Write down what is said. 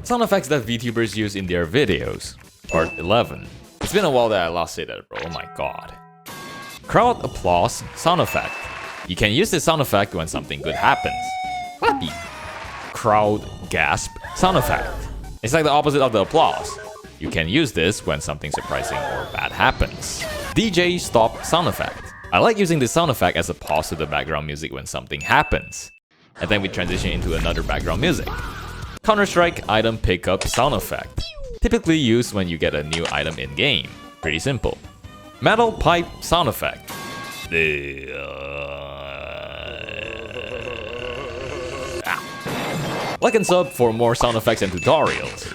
Sound effects that VTubers use in their videos. Part 11. It's been a while that I last said that, bro. Oh my god. Crowd applause sound effect. You can use this sound effect when something good happens. What the? Crowd gasp sound effect. It's like the opposite of the applause. You can use this when something surprising or bad happens. DJ stop sound effect. I like using this sound effect as a pause to the background music when something happens. And then we transition into another background music. Counter-Strike item pickup sound effect. Typically used when you get a new item in-game. Pretty simple. Metal pipe sound effect. Like and sub for more sound effects and tutorials.